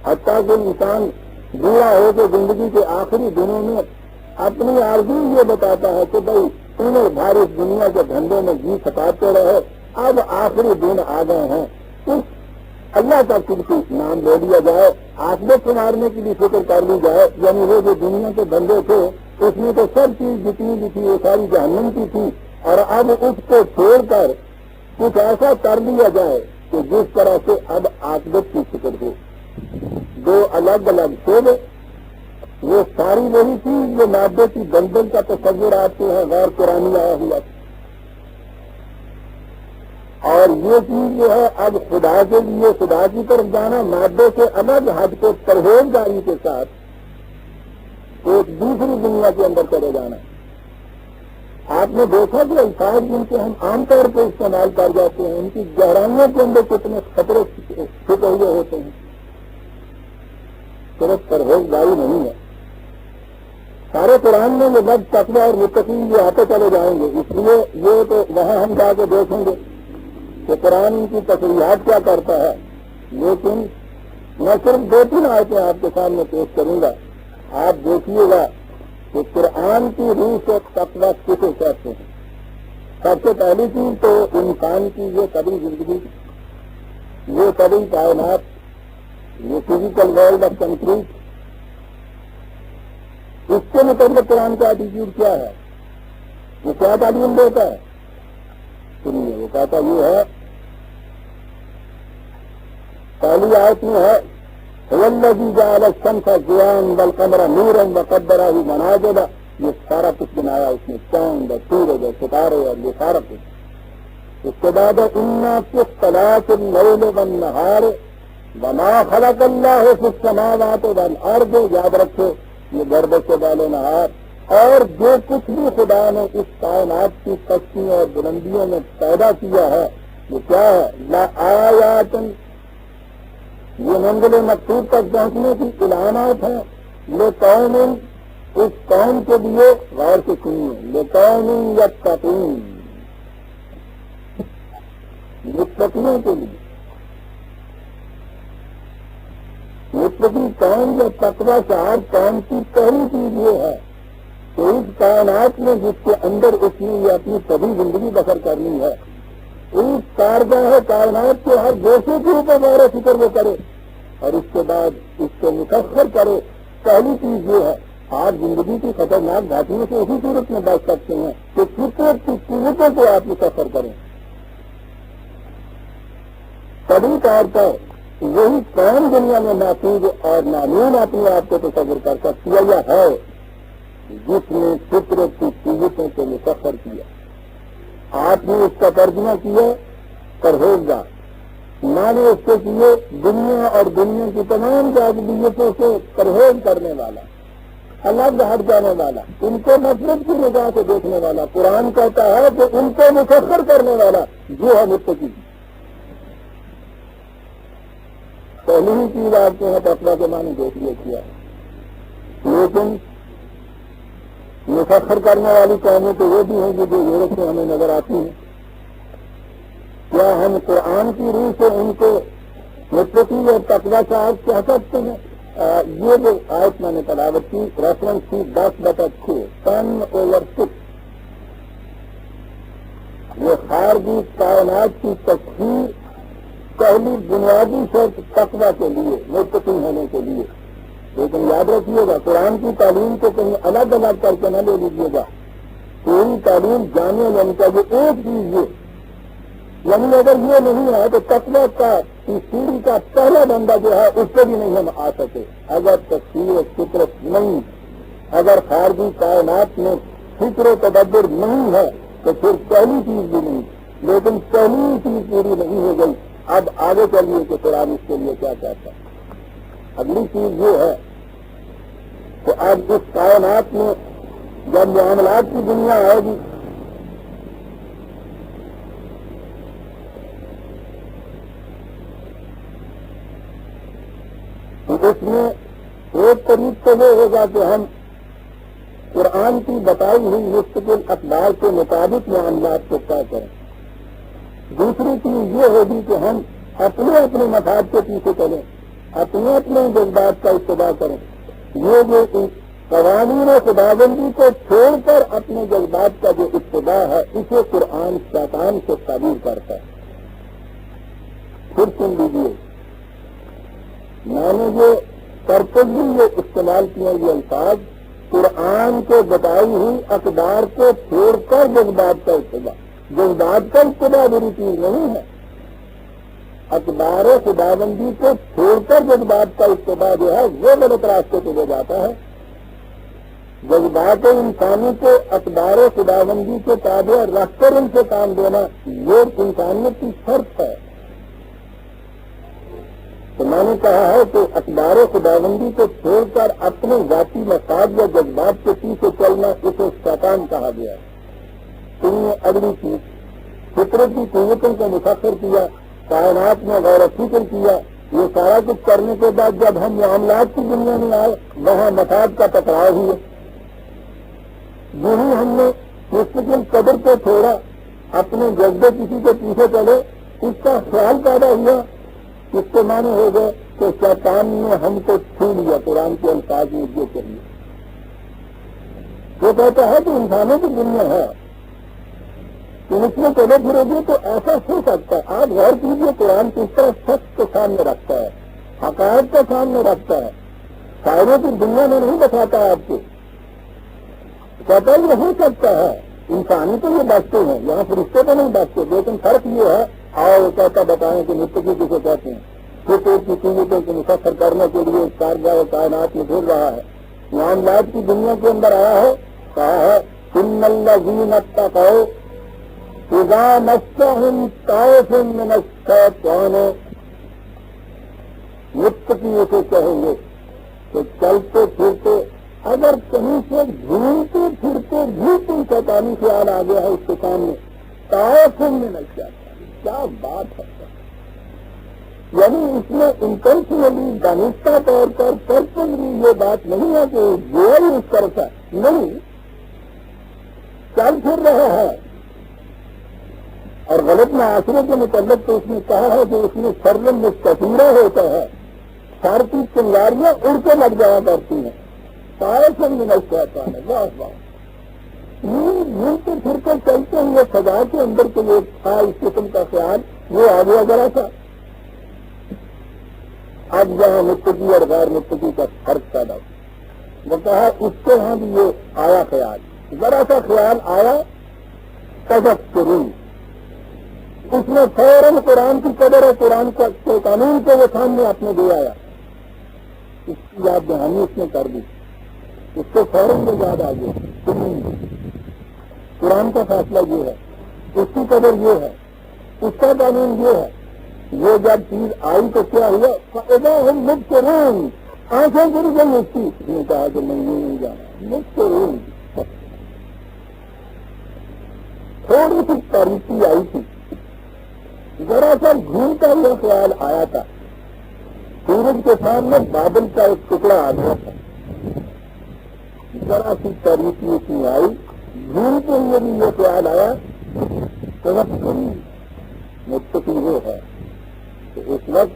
حتیٰ کہ انسان بوڑھا ہو کے زندگی کے آخری دنوں میں اپنی آرزو یہ بتاتا ہے کہ بھائی تمہیں بھر اس دنیا کے دھندے میں جی سکاتے رہے، اب آخری دن آ گئے ہیں، اس اللہ کا کرسی نام لے لیا جائے، عاقبت سنوارنے کی بھی فکر کر لی جائے۔ یعنی وہ جو دنیا کے دھندے تھے اس میں تو سب چیز جتنی بھی تھی وہ ساری جہنم کی تھی، اور اب اس کو چھوڑ کر کچھ ایسا کر لیا جائے کہ جس طرح سے اب عاقبت کی فکر ہو۔ دو الگ الگ شعبے، وہ ساری وہی چیز، یہ مادے کی دلدل کا تصور آتے ہیں غیر قرآنی آیا ہوا، اور یہ چیز جو ہے اب خدا کے لیے خدا کی طرف جانا، مادے سے الگ ہٹ کے پرہیزگاری کے ساتھ ایک دوسری دنیا کے اندر چلے جانا۔ آپ نے دیکھا کہ الفاظ جن کے ہم عام طور پہ استعمال کر جاتے ہیں ان کی گہرائیوں کے اندر کتنے خطرے چھپے ہوئے ہوتے ہیں۔ صرف پرہیزگاری نہیں ہے، سارے قرآن میں یہ لفظ تقویٰ اور متقی یہ آتے چلے جائیں گے، اس لیے یہ تو وہاں ہم جا کے دیکھیں گے کہ قرآن ان کی تصریحات کیا کرتا ہے، لیکن میں صرف 2-3 آیتیں آپ کے سامنے پیش کروں گا۔ آپ دیکھیے گا کہ قرآن کی روح سے تقویٰ کسے کہتے ہیں۔ سب سے پہلی چیز تو انسان کی یہ طبی زندگی، یہ طبی کائنات، یہ فزیکل ورلڈ آف کنکریٹ، اس کے متعلق قرآن کا ایٹیٹیوڈ کیا ہے، وہ کیا تعلیم دیتا ہے؟ سنیے، وہ کہتا یہ ہے، پہلی آیت میں ہے هو الذی جعل الشمس ضیاء والقمر نورا وقدرہ منازل، یہ سارا کچھ بنایا اس نے، چاند اور سورج اور ستارے اور یہ سارا کچھ۔ اس کے بعد انا فی اختلاف اللیل والنہار وما خلق اللہ فی السماوات والارض، یاد رکھو یہ گردش والے نہار، اور جو کچھ بھی خدا نے اس کائنات کی پستیوں اور بلندیوں میں پیدا کیا ہے وہ کیا ہے؟ لآیات، یہ منزل مقصود تک پہنچنے کی علامات ہیں، لقوم، اس قوم کے لیے، غور سے سنیے، لقوم یتقون، متقیوں کے لیے، متقی قوم یا تقویٰ شعار قوم کی پہلی چیز یہ ہے کہ اس کائنات میں جس کے اندر اس نے یہ اپنی سبھی زندگی بسر کرنی ہے، اس کارگاہ کائنات کے ہر گوشے کے اوپر غور و فکر وہ کرے اور اس کے بعد اس کو مسخر کرے۔ پہلی چیز یہ ہے، آپ زندگی کی خطرناک گھاٹیوں سے اسی صورت میں بچ سکتے ہیں کہ فطرت کی قوتوں کو آپ مسخر کریں۔ طبی طور پر وہی قوم دنیا میں محفوظ اور معلوم اپنے آپ کو تصور کر سکتی ہے جس نے فطرت کی قوتوں کو مسخر کیا۔ آپ نے اس کا ترجمہ کیا پرہیزگار، میں نے اس سے کیے دنیا اور دنیا کی تمام جاذبیتوں سے پرہیز کرنے والا، الگ ہٹ جانے والا، ان کو نفرت کی نگاہ سے دیکھنے والا۔ قرآن کہتا ہے کہ ان کو مسخر کرنے والا جو ہے متقی۔ پہلی ہی چیز آپ کے یہاں تقویٰ کے معنی دیکھ لیا کیا ہے، لیکن مسخر کرنے والی قومیں تو وہ بھی ہیں جو یورپ سے ہمیں نظر آتی ہیں۔ کیا ہم قرآن کی روح سے ان کو متقی اور تقویٰ صاحب کہہ سکتے ہیں؟ یہ جو آیت میں نے تلاوت کی، ریفرنس کی 10/6، 10/6، یہ خارجی کائنات کی تصویر پہلی بنیادی شرط تقویٰ کے لیے، متقی ہونے کے لیے۔ لیکن یاد رکھیے گا قرآن کی تعلیم کو کہیں الگ الگ کر کے نہ لے لیجیے گا، پوری تعلیم جامع یعنی چاہیے ایک چیز یہ، یعنی اگر یہ نہیں ہے تو تقویٰ کا سیڑھی کا پہلا بندہ جو ہے اس سے بھی نہیں ہم آ سکے۔ اگر تفسیر فطرت نہیں، اگر خارجی کائنات میں فکر و تدبر نہیں ہے تو پھر پہلی چیز بھی نہیں، لیکن پہلی چیز پوری نہیں ہو گئی۔ اب آگے چلیے کہ قرآن اس کے لیے کیا کہتا ہے۔ اگلی چیز یہ ہے کہ اب اس کائنات میں جب معاملات کی دنیا آئے گی تو اس میں ایک طریق تو یہ ہوگا کہ ہم قرآن کی بتائی ہوئی مستقل اقدار کے مطابق معاملات کو طے کریں۔ دوسری چیز یہ ہوگی کہ ہم اپنے اپنے مفاد کے پیچھے چلیں، اپنے اپنے جذبات کا اتباع کریں۔ یہ جو قوانین خداوندی کو چھوڑ کر اپنے جذبات کا جو اتباع ہے اسے قرآن شیطان سے تعبیر کرتا ہے۔ پھر سن لیجیے، میں نے یہ پرپزلی یہ استعمال کیا یہ الفاظ، قرآن کو بتائی ہوئی اقدار کو چھوڑ کر جذبات کا اتباع۔ جذبات کا اتباع بری چیز نہیں ہے، اقدار خداوندی کو چھوڑ کر جذبات کا اتباع جو ہے وہ غلط راستے پہ لے جاتا ہے۔ جذبات انسانی کو اقدار خداوندی کے تابع رکھ کر ان سے کام دینا یہ انسانیت کی شرط ہے۔ تو میں نے کہا ہے کہ اقدار خداوندی کو چھوڑ کر اپنے ذاتی مفاد یا جذبات کے پیچھے چلنا اسے شیطان کہا گیا ہے۔ تم نے اگلی چیز فطرت کی قوتوں کو مسخر کیا، کائنات میں غور و فکر کیا، یہ سارا کچھ کرنے کے بعد جب ہم معاملات کی دنیا میں آئے وہاں مفاد کا ٹکراؤ ہوا، یہی ہم نے مستقل قدر کو چھوڑا، اپنے جذبے کسی کے پیچھے چلے، اس کا خیال پیدا ہوا، اس کے معنی ہو گئے کہ شیطان نے ہم کو چھو لیا۔ قرآن کے الفاظ میں یہ چلیے وہ کہتا ہے کہ انسانوں کی دنیا ہے، تم اس میں چلے پھرے گے تو ایسا ہو سکتا ہے۔ آپ غور کیجیے قرآن کس طرح سچ کو سامنے رکھتا ہے، حقائق کو سامنے رکھتا ہے، شاعروں کی دنیا میں نہیں بتاتا ہے آپ کو، کہتا ہے یہ ہو سکتا ہے۔ انسانی تو یہ بچتے ہیں، یہاں فرشتے تو نہیں بچتے، لیکن فرق یہ ہے آؤ کہتا بتائیں کہ متقی کسے کہتے ہیں۔ فطر کی قوتوں کو مسخر کرنے کے لیے کارگاہ کائنات میں گھر رہا ہے، معاملات کی دنیا کے اندر آیا ہے، کہا ہے ان الذین اتقوا اذا مسهم طائف من الشیطان متقی اسے کہیں گے کہ چلتے پھرتے اگر کہیں سے گھومتے پھرتے بھی کوئی شیطانی خیال آ گیا ہے اس کے سامنے تعاون میں نہیں جاتا. کیا بات ہے. یعنی اس میں انٹینشنلی دانستہ طور پر پرسنلی یہ بات نہیں ہے کہ جو ہی اس طرح کا نہیں چل پھر رہا ہے. اور غلط معاشرے کے متعلق تو اس نے کہا ہے کہ اس میں سرم مستطیرہ ہوتا ہے, سر کی چنگاریاں اڑ کے لگ جایا کرتی ہیں. تعاون میں نہیں چاہتا ہے. واہ واہ. گھومتے پھر کے چلتے ہوئے سزا کے اندر کے لیے تھا اس قسم کا خیال, وہ آ گیا ذرا سا. اب جہاں متقی اور غیر متقی کا فرق پیدا ہو, وہ کہا اس کے ہاں بھی یہ آیا خیال, ذرا سا خیال آیا تذکری. اس نے فوراً قرآن کی قدر اور قرآن کے قانون کو وہ سامنے اپنے دے آیا. اس کی یاد دہانی اس نے کر دی. اس کو فوراً وہ یاد آ گیا قرآن کا فیصلہ یہ ہے, اس کی قدر یہ ہے, اس کا قانون یہ ہے. وہ جب چیز آئی تو کیا ہوا, فائدہ ہم مبصرون, آنکھیں گر گئی اس کی. اس نے کہا کہ میں یہ نہیں جانا. مبصرون تھوڑی سی تاریخی آئی تھی, ذرا سا گھومتا ہوا خیال آیا تھا. سورج کے سامنے بادل کا ایک ٹکڑا آ گیا تھا, ذرا سی تاریخی اس میں آئی, گھومتے ہوئے بھی یہ خیال آیا تذکری متقی وہ ہے. تو اس وقت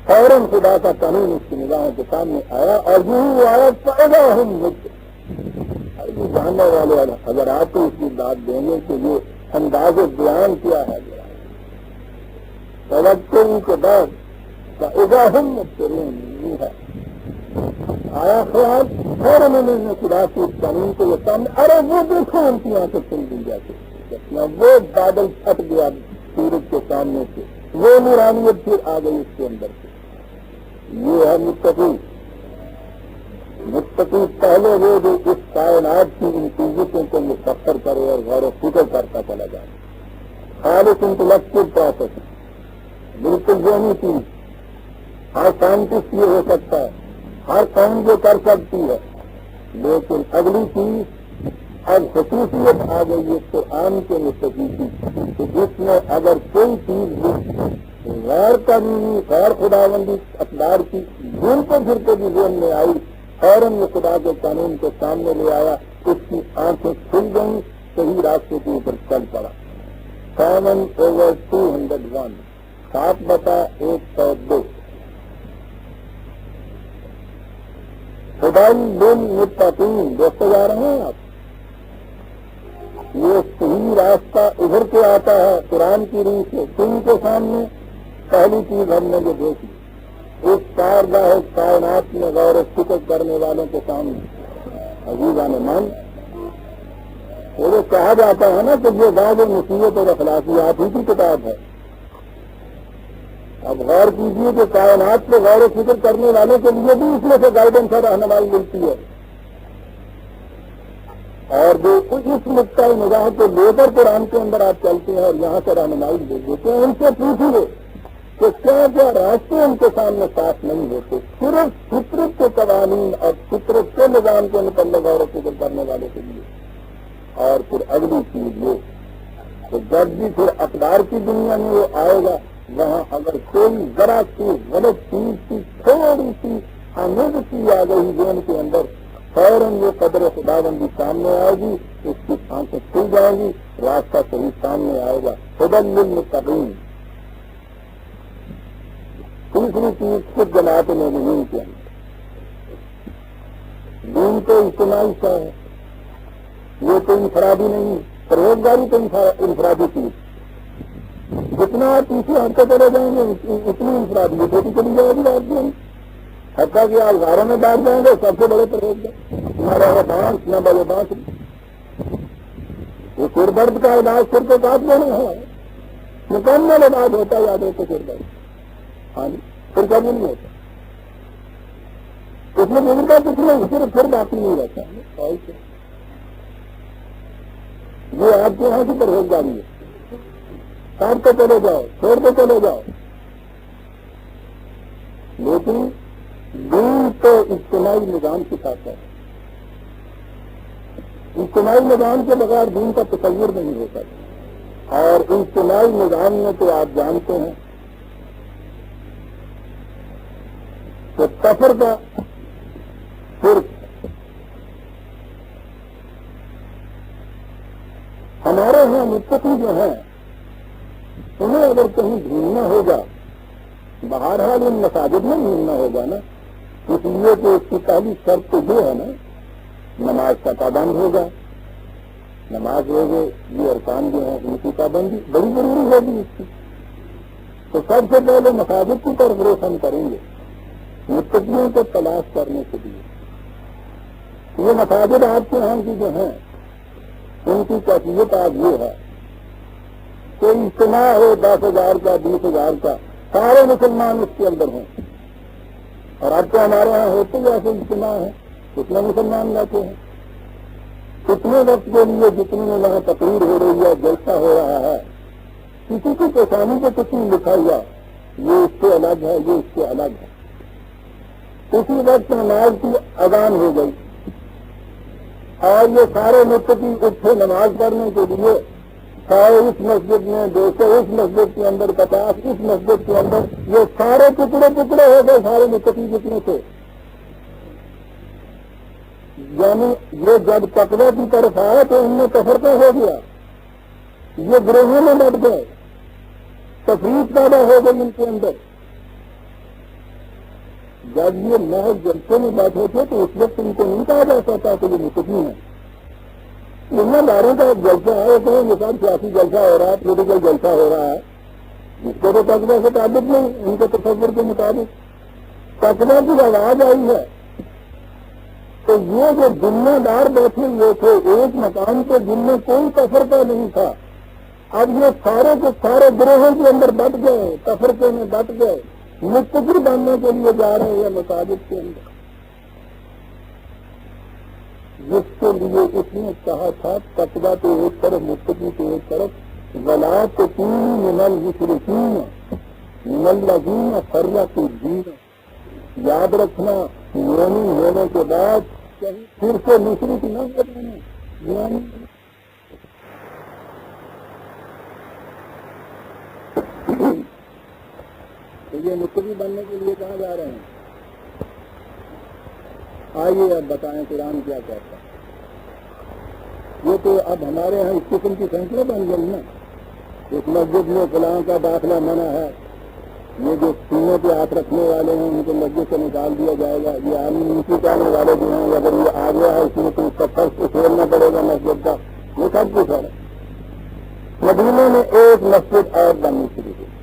فوراً خدا کا قانون اس کی نگاہوں کے سامنے آیا, اور یوں وہ آیا فائدہ ہم متقی. جاننے والے حضرات کو اس کی بات دیں گے کہ یہ انداز بیان کیا ہے. توجہ کے بعد فائدہ ہم متقی ہے. آیا خیال, فوراً انہوں نے خدا کی اس قانون کو یہ سامنے, ارے وہ دیکھو ان کی آنکھیں کھل دی جاتی. وہ بادل پھٹ گیا سورج کے سامنے سے, وہ نورانیت پھر آ گئی اس کے اندر سے. یہ ہے متقی. متقی پہلے وہ جو اس کائنات کی ان چیزوں کو مسخر کرے اور غور و فکر کرتا چلا جائے. خالص انٹلیکچوئل پروسیس, بالکل ذہنی چیز. ہر سائنٹسٹ یہ ہو سکتا ہے, ہر قوم جو کر سکتی ہے. لیکن اگلی چیز اب خصوصیت آ گئی ہے قرآن کے متقی کی, کہ جس میں اگر کوئی چیز غیر قانونی غیر خداوندی اقدار کی گھومتے پھرتے بھی ذہن میں آئی, فوراً یہ خدا کے قانون کو سامنے لے آیا. اس کی آنکھیں کھل گئیں, صحیح راستے کے اوپر چل پڑا. 7/201 7/102 خدائی للمتقین. دیکھتے جا رہے ہیں آپ, یہ صحیح راستہ ادھر کے آتا ہے قرآن کی روح سے. تم کے سامنے پہلی چیز ہم نے جو دیکھی اس کارگاہ کائنات میں غور و فکر کرنے والوں کے سامنے. عزیزان من, وہ کہا جاتا ہے نا کہ یہ بعض نصیحت اور اخلاقیات ہی کی کتاب ہے. اب غور کیجیے کہ کائنات میں غور و فکر کرنے والوں کے لیے بھی اس میں سے گائیڈنس اور رہنمائی ملتی ہے. اور جو اس نقطۂ نگاہ کو لے کر قرآن کے اندر آپ چلتے ہیں اور یہاں سے رہنمائی دے دیتے ہیں, ان سے پوچھیے کہ کیا کیا راستے ان کے سامنے صاف نہیں ہوتے. صرف فطرت کے قوانین اور فطرت کے نظام کے متعلق غور و فکر کرنے والے کے لیے. اور پھر اگلی چیز یہ کہ جب بھی پھر اقدار کی دنیا میں وہ آئے گا, وہاں اگر کوئی ذرا سی غلط چیز کی تھوڑی سی آمد کی آ گئی ذہن کے اندر, فوراً یہ قدر خداوندی سامنے آئے گی, اس کی آنکھیں کھل جائیں گی, راستہ صحیح سامنے آئے گا. ہدی للمتقین. تیسری چیز خود جماعت مومنین کے اندر دین تو اجتماعی کا ہے, یہ تو انفرادی نہیں. پرہیزگاری تو انفرادی چیز, جتنا آپ پیچھے ہٹتے چلے جائیں گے اتنی انفرادی یہ چھوٹی چلی جائے گی. آپ کی حتیٰ کہ آپ غاروں میں بیٹھ جائیں گے سب سے بڑے پرہیزگار. ہمارا وہ بانس نہ بڑے بانس, وہ سر درد کا علاج سر کو کاٹ دینا ہے. مکمل علاج ہوتا ہے یاد ہے تو سر درد. ہاں جی, پھر کبھی نہیں ہوتا. اس میں بزرگا کچھ نہیں, صرف پھر باقی نہیں رہتا. یہ آپ کے یہاں کی پرہیزگاری ہے. کاٹتے چلے جاؤ, چھوڑتے چلے جاؤ. لیکن اجتماعی نظام سکھاتا ہے. اجتماعی نظام کے بغیر دین کا تصور نہیں ہوتا. اور اجتماعی نظام میں تو آپ جانتے ہیں کہ کفر کا صرف ہمارے یہاں متقی جو ہیں انہیں اگر کہیں ڈھونڈنا ہوگا بہرحال ان مساجد میں ڈھونڈنا ہوگا نا. اس لیے کہ اس کی پہلی شرط تو یہ ہے نا نماز کا پابند ہوگا. نماز ہوگی یہ ارکان جو ہیں ان کی پابندی بڑی ضروری ہوگی اس کی. تو سب سے پہلے مساجد کی طرف روشن کریں گے متقیوں کو تلاش کرنے کے لیے. یہ مساجد آپ کے یہاں کی جو ہیں ان کی کیفیت آج یہ ہے کہ اجتماع ہو 10,000 کا 20,000 کا سارے مسلمان اس کے اندر ہوں. اور اب تو ہمارے یہاں ہوتے جیسے اجتماع ہے کتنے مسلمان لاتے ہیں کتنے وقت کے لیے جتنے میں وہاں تقریر ہو رہی ہے جلسہ ہو رہا ہے کسی کی پیشانی کو کچھ نہیں لکھا ہوا یہ اس سے الگ ہے یہ اس سے الگ ہے. اسی وقت نماز کی اذان ہو گئی اور یہ سارے متقی اٹھے نماز پڑھنے کے لیے. 100 اس مسجد میں 200 اس مسجد کے اندر 50 اس مسجد کے اندر یہ سارے ٹکڑے ٹکڑے ہو گئے سارے متقی جتنے تھے. یعنی یہ جب تقوی کی طرف آئے تو ان میں تفرقہ ہو گیا. یہ گروہوں میں بٹ گئے تفریق پیدا ہو گئی ان کے اندر. جب یہ محض جلسے میں بیٹھے تھے تو اس وقت ان کو نہیں کہا جا سکتا کہ یہ متقی ہیں. اتنا داروں کا ایک جلسہ ہے تو یہ سب سیاسی جلسہ ہو رہا ہے پولیٹیکل جلسہ ہو رہا ہے جس کو تو تقوی سے تعلق نہیں ان کے تصور کے مطابق تقوی کی آواز آئی ہے. تو یہ جو ذمہ دار بیٹھے ہوئے تھے ایک مکان پہ جن میں کوئی تفرقہ نہیں تھا اب یہ سارے کے سارے گروہوں کے اندر بٹ گئے تفرقے میں بٹ گئے متقی بننے کے لیے جا رہے ہیں مساجد کے اندر. جس کے لیے اس نے کہا تھا تقوی تو ایک طرف متقی تو ایک طرف ولا تکونوا من المشرکین من الذین فرقوا الدین. یاد رکھنا مومن ہونے کے بعد پھر سے مشرک نہ بننا. تو یہ متقی بننے کے لیے کہاں جا رہے ہیں؟ آئیے اب بتائیں قرآن کیا کہتا ہے. یہ تو اب ہمارے یہاں اس قسم کی سینکڑوں بن گئی نا. اس مسجد میں فلاں کا داخلہ منع ہے یہ جو سینے پہ ہاتھ رکھنے والے ہیں ان کو مسجد سے نکال دیا جائے گا. یہ عالمی نیچی کرنے والے جو ہیں اگر یہ آ گیا ہے اس میں تو اس کا فرض کو چھوڑنا پڑے گا مسجد کا. یہ سب کچھ ہے. مدینے میں ایک مسجد اور بننی شروع ہوئی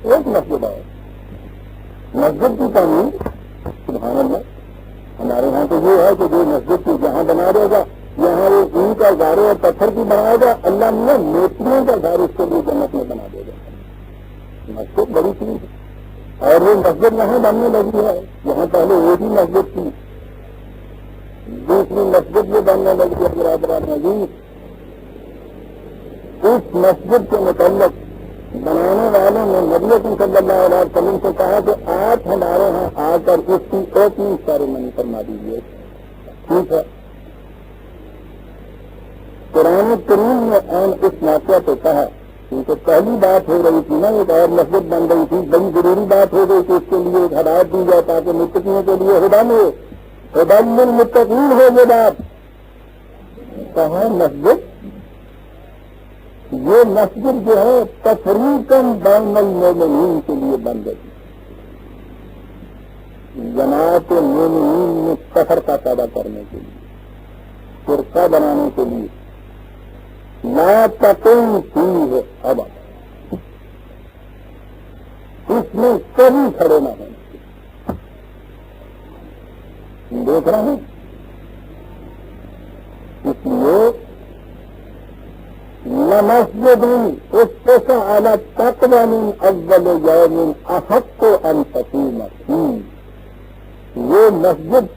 ایک مسجد اور مسجد کی تعمیر سبحان اللہ. ہمارے یہاں تو یہ ہے کہ جو مسجد کی جہاں بنا دے گا یہاں وہ اون کا گارے اور پتھر کی بنائے گا اللہ نے موتیوں کا گھر اس کے لیے جنت میں بنا دے گا. مسجد بڑی چیز ہے اور وہ مسجد یہاں بننے لگی ہے. یہاں پہلے ایک ہی مسجد تھی دوسری مسجد یہ بننے لگی ہے. برادران عزیز اس مسجد کے متعلق بنانے والوں نے نبی اکرم صلی اللہ علیہ وسلم سے کہا کہ آپ ہمارے یہاں آ کر اس کی اوپننگ سیریمنی فرما دیجیے. ٹھیک ہے. قرآن کریم نے اس موقع پہ کہا کیونکہ پہلی بات ہو رہی تھی نا ایک اور مسجد بن رہی تھی بڑی ضروری بات ہو گئی کہ اس کے لیے ایک ہدایت دی جائے تاکہ متقیوں کے لیے ہدی للمتقین ہو. یہ بات کہاں مسجد یہ مسجد جو ہے تفریقاً بین المومنین کے لیے بن گئی. جماعت مومنین میں تفرقہ پیدا کرنے کے لیے فرقہ بنانے کے لیے لا تقم فیہ ابدا اس میں کبھی کھڑے نہ ہونا. دیکھ رہے ہیں اس لیے مسجد اسس علی التقوی من اول یوم احق ان تقوم فیہ. یہ مسجد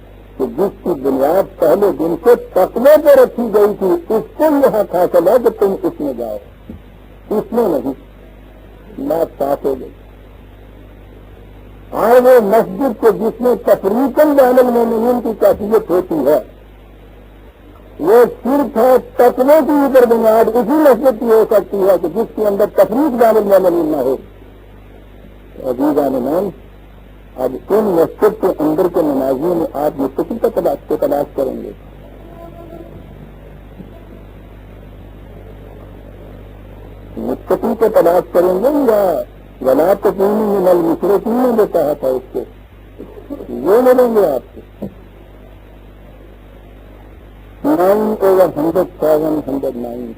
جس کی بنیاد پہلے دن سے تقوی پہ رکھی گئی تھی اس کو یہ حق حاصل ہے کہ تم اس میں جاؤ. اس میں نہیں بات صاف ہو گئی. اور وہ مسجد کو جس میں تفریقاً بین المومنین کی کیفیت ہوتی ہے وہ صرف ہے تقوی کی اوپر بنیاد اسی مسجد کی ہو سکتی ہے کہ جس کے اندر تفریق بین المومنین نہ ہو. عزیزان ایمان، اب ان مسجد کے اندر کے نمازیوں میں آپ متقی کا تلاش کریں گے. متقی کو تلاش کریں گے یا ولا تکونوا من المشرکین جو کہا تھا اس کو وہ ملیں گے آپ کو. 9/100,709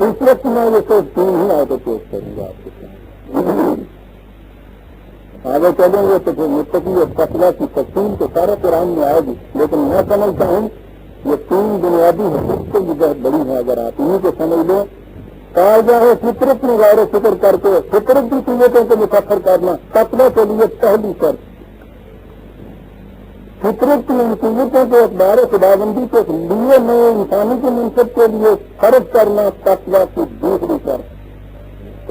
اس وقت میں یہ تو 3 ہی آیتیں پیش کروں گا آپ کے سامنے. آگے چلیں گے تو پھر متقی اور تقویٰ کی تقسیم تو سارے قرآن میں آئے گی، لیکن میں سمجھتا ہوں یہ 3 بنیادی حقیقتیں بھی بہت بڑی ہیں. اگر آپ انہیں کو سمجھ لیں، قاعدہ ہے فطرت میں غور و فکر کر کے فطرت کی قوتوں کو مسخر کرنا تقویٰ کے لیے پہلی شرط. فطرت کی ان قوتوں کو اقدار خداوندی کے لیے نئے انسانی کے منصب کے لیے خرچ کرنا تقویٰ کی دوسری شرط.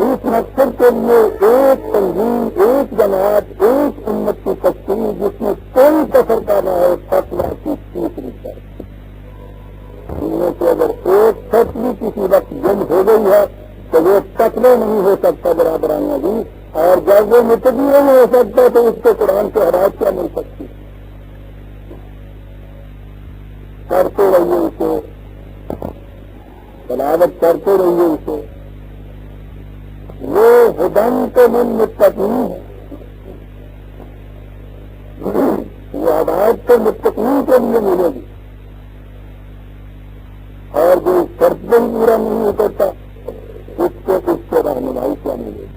اس مقصد کے لیے ایک تنظیم، ایک جماعت، ایک امت کی تشکیل جس میں کوئی کثر کا نہ ہو تقویٰ کی تیسری شرط. ان میں سے اگر ایک شرط بھی کسی وقت گم ہو گئی ہے تو وہ تقویٰ نہیں ہو سکتا برادران عزیز. اور جب وہ متقی نہیں ہو سکتا تو اس کو قرآن سے ہدایت کیا مل سکتی. کرتے رہیے اسے، تلاوت کرتے رہیے اسے. وہ ہدن کے للمتقین ہے، وہ ہدایت کے متقین کے لیے ملے گی. اور جو شرط بھی پورا نہیں اترتا اس کو رہنمائی کیا ملے گی.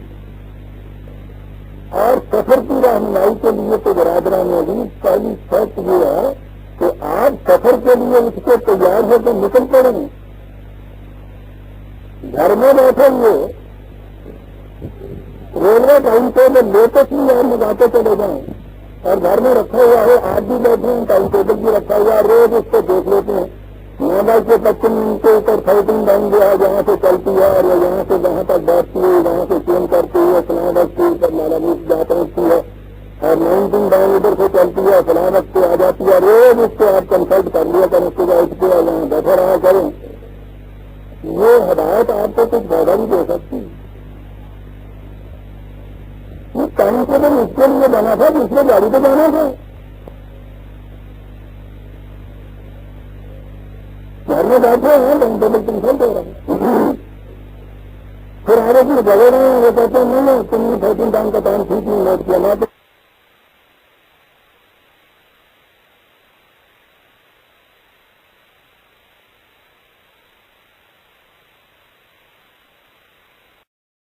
اور سفر کی رہنمائی کے لیے تو برادران عزیز پہلی شرط یہ ہے کہ آپ سفر کے لیے اس کو تیار ہو کے نکل پڑیں. گھر میں بیٹھے ہوئے ریلوے ٹائم ٹیبل لیٹسٹ بھی اور منگاتے چلے جائیں اور گھر میں رکھا ہوا ہے، آپ بھی بیٹھے ہیں، ٹائم ٹیبل بھی رکھا ہوا ہے، روز اس کو دیکھ لیتے ہیں. 9 کے 25 منٹ کے اوپر 13 ڈاؤن جو ہے جہاں سے چلتی ہے اور یہاں سے جہاں تک بیٹھتی ہے وہاں سے چین کرتی ہے فلاں وقت کے اوپر مالا میٹ جا پہنچتی ہے اور 19 ڈاؤن ادھر سے چلتی ہے فلاں وقت پہ آ جاتی ہے. روز اس کو آپ کنسلٹ کر لیا کریں، صبح اٹھ کے اور یہاں بیٹھا رہا کریں. وہ ہدایت آپ کو کچھ فائدہ بھی دے سکتی ہے. یہ ٹائم ٹیبل اس کے لیے بنا تھا دوسرے گاڑی پہ جانا تھا. گھر میں بیٹھے ہیں ٹائم ٹیبل کنسلٹ ہو رہا ہے. پھر آگے پھر جگہ رہے ہیں وہ کہتے ہیں نہیں تم نے 13 ڈاؤن کا ٹائم ٹھیک نہیں نوٹ کیا.